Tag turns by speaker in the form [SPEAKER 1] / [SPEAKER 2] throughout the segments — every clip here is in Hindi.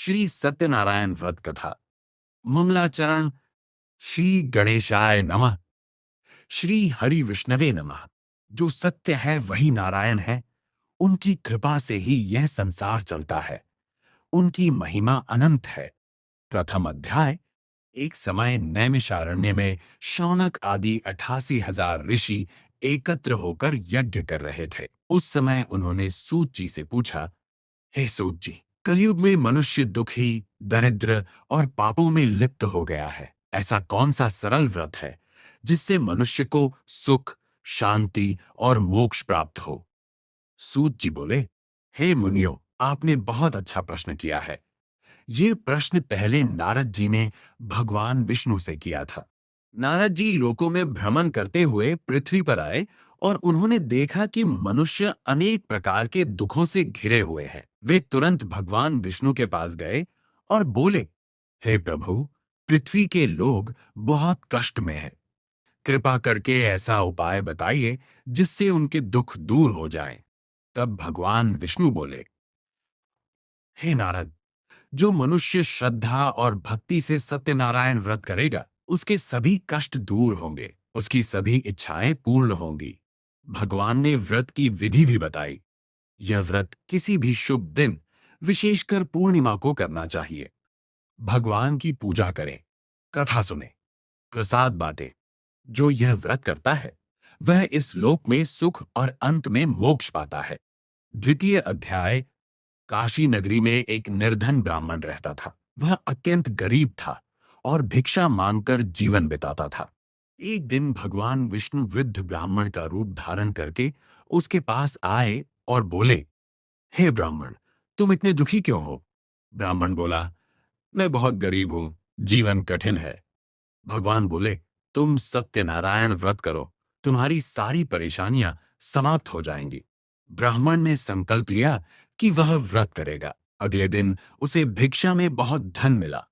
[SPEAKER 1] श्री सत्यनारायण व्रत कथा। मंगलाचरण। श्री गणेशाय नमः। श्री हरि विष्णवे नमः। जो सत्य है वही नारायण है। उनकी कृपा से ही यह संसार चलता है। उनकी महिमा अनंत है। प्रथम अध्याय। एक समय नैमिषारण्य में शौनक आदि 88,000 ऋषि एकत्र होकर यज्ञ कर रहे थे। उस समय उन्होंने सूत जी से पूछा, हे सूत जी, कलयुग में मनुष्य दुखी, दरिद्र और पापों में लिप्त हो गया है। ऐसा कौन सा सरल व्रत है जिससे मनुष्य को सुख, शांति और मोक्ष प्राप्त हो? सूत जी बोले, हे मुनियो, आपने बहुत अच्छा प्रश्न किया है। ये प्रश्न पहले नारद जी ने भगवान विष्णु से किया था। नारद जी लोकों में भ्रमण करते हुए पृथ्वी पर आए और उन्होंने देखा कि मनुष्य अनेक प्रकार के दुखों से घिरे हुए हैं। वे तुरंत भगवान विष्णु के पास गए और बोले, हे प्रभु, पृथ्वी के लोग बहुत कष्ट में हैं। कृपा करके ऐसा उपाय बताइए जिससे उनके दुख दूर हो जाएं। तब भगवान विष्णु बोले, हे नारद, जो मनुष्य श्रद्धा और भक्ति से सत्यनारायण व्रत करेगा, उसके सभी कष्ट दूर होंगे, उसकी सभी इच्छाएं पूर्ण होंगी। भगवान ने व्रत की विधि भी बताई। यह व्रत किसी भी शुभ दिन, विशेषकर पूर्णिमा को करना चाहिए। भगवान की पूजा करें, कथा सुने, प्रसाद बांटे। जो यह व्रत करता है वह इस लोक में सुख और अंत में मोक्ष पाता है। द्वितीय अध्याय। काशी नगरी में एक निर्धन ब्राह्मण रहता था। वह अत्यंत गरीब था और भिक्षा मांगकर जीवन बिताता था। एक दिन भगवान विष्णु वृद्ध ब्राह्मण का रूप धारण करके उसके पास आए और बोले, हे ब्राह्मण, तुम इतने दुखी क्यों हो? ब्राह्मण बोला, मैं बहुत गरीब हूं, जीवन कठिन है। भगवान बोले, तुम सत्यनारायण व्रत करो, तुम्हारी सारी परेशानियां समाप्त हो जाएंगी। ब्राह्मण ने संकल्प लिया कि वह व्रत करेगा। अगले दिन उसे भिक्षा में बहुत धन मिला।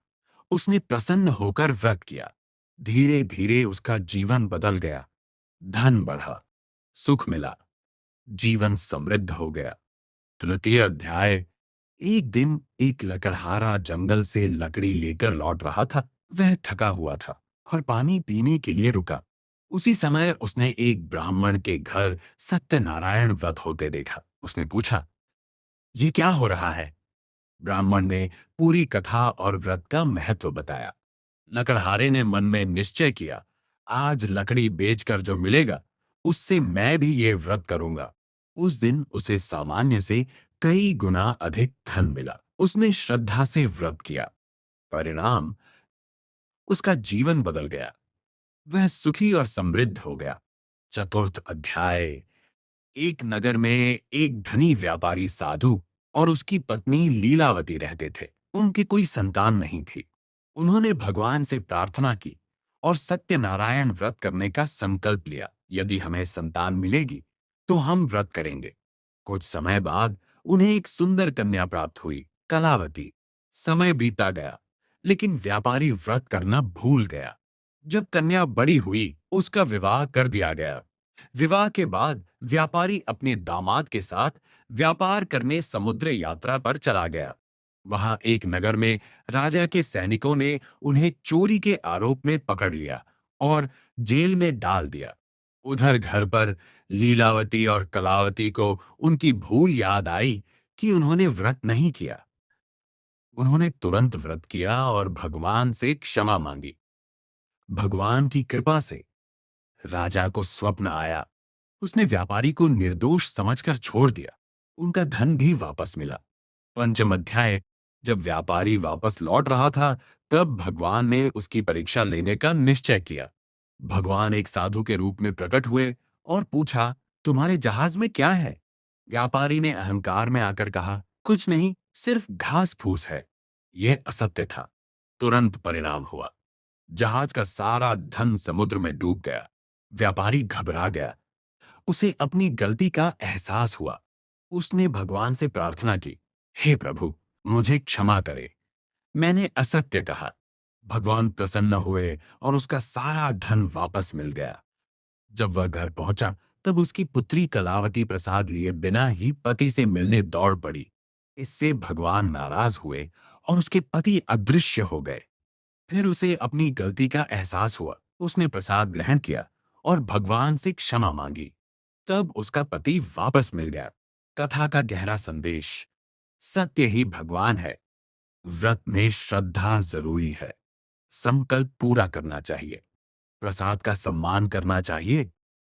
[SPEAKER 1] उसने प्रसन्न होकर व्रत किया। धीरे धीरे उसका जीवन बदल गया। धन बढ़ा, सुख मिला, जीवन समृद्ध हो गया। तृतीय अध्याय। एक दिन एक लकड़हारा जंगल से लकड़ी लेकर लौट रहा था। वह थका हुआ था और पानी पीने के लिए रुका। उसी समय उसने एक ब्राह्मण के घर सत्यनारायण व्रत होते देखा। उसने पूछा, ये क्या हो रहा है? ब्राह्मण ने पूरी कथा और व्रत का महत्व बताया। लकड़हारे ने मन में निश्चय किया, आज लकड़ी बेचकर जो मिलेगा उससे मैं भी ये व्रत करूंगा। उस दिन उसे सामान्य से कई गुना अधिक धन मिला। उसने श्रद्धा से व्रत किया। परिणाम, उसका जीवन बदल गया। वह सुखी और समृद्ध हो गया। चतुर्थ अध्याय। एक नगर में एक धनी व्यापारी साधु और उसकी पत्नी लीलावती रहते थे। उनकी कोई संतान नहीं थी। उन्होंने भगवान से प्रार्थना की और सत्यनारायण व्रत करने का संकल्प लिया। यदि हमें संतान मिलेगी तो हम व्रत करेंगे। कुछ समय बाद उन्हें एक सुंदर कन्या प्राप्त हुई, कलावती। समय बीता गया, लेकिन व्यापारी व्रत करना भूल गया। जब कन्या बड़ी हुई, उसका विवाह कर दिया गया। विवाह के बाद व्यापारी अपने दामाद के साथ व्यापार करने समुद्र यात्रा पर चला गया। वहां एक नगर में राजा के सैनिकों ने उन्हें चोरी के आरोप में पकड़ लिया और जेल में डाल दिया। उधर घर पर लीलावती और कलावती को उनकी भूल याद आई कि उन्होंने व्रत नहीं किया। उन्होंने तुरंत व्रत किया और भगवान से क्षमा मांगी। भगवान की कृपा से राजा को स्वप्न आया। उसने व्यापारी को निर्दोष समझकर छोड़ दिया। उनका धन भी वापस मिला। पंचम अध्याय। जब व्यापारी वापस लौट रहा था, तब भगवान ने उसकी परीक्षा लेने का निश्चय किया। भगवान एक साधु के रूप में प्रकट हुए और पूछा, तुम्हारे जहाज में क्या है? व्यापारी ने अहंकार में आकर कहा, कुछ नहीं, सिर्फ घास फूस है। यह असत्य था। तुरंत परिणाम हुआ। जहाज का सारा धन समुद्र में डूब गया। व्यापारी घबरा गया। उसे अपनी गलती का एहसास हुआ। उसने भगवान से प्रार्थना की, हे प्रभु, मुझे क्षमा करे, मैंने असत्य कहा। भगवान प्रसन्न हुए और उसका सारा धन वापस मिल गया। जब वह घर पहुंचा, तब उसकी पुत्री कलावती प्रसाद लिए बिना ही पति से मिलने दौड़ पड़ी। इससे भगवान नाराज हुए और उसके पति अदृश्य हो गए। फिर उसे अपनी गलती का एहसास हुआ। उसने प्रसाद ग्रहण किया और भगवान से क्षमा मांगी। तब उसका पति वापस मिल गया। कथा का गहरा संदेश: सत्य ही भगवान है। व्रत में श्रद्धा जरूरी है। संकल्प पूरा करना चाहिए। प्रसाद का सम्मान करना चाहिए।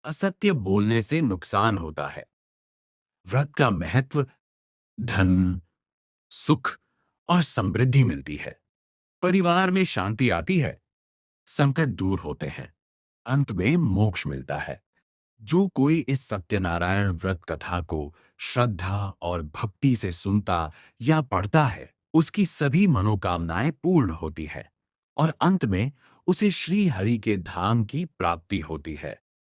[SPEAKER 1] असत्य बोलने से नुकसान होता है। व्रत का महत्व: धन, सुख और समृद्धि मिलती है। परिवार में शांति आती है। संकट दूर होते हैं। अंत में मोक्ष मिलता है। जो कोई इस सत्यनारायण व्रत कथा को श्रद्धा और भक्ति से सुनता या पढ़ता है, उसकी सभी मनोकामनाएं पूर्ण होती है और अंत में उसे श्री हरि के धाम की प्राप्ति होती है।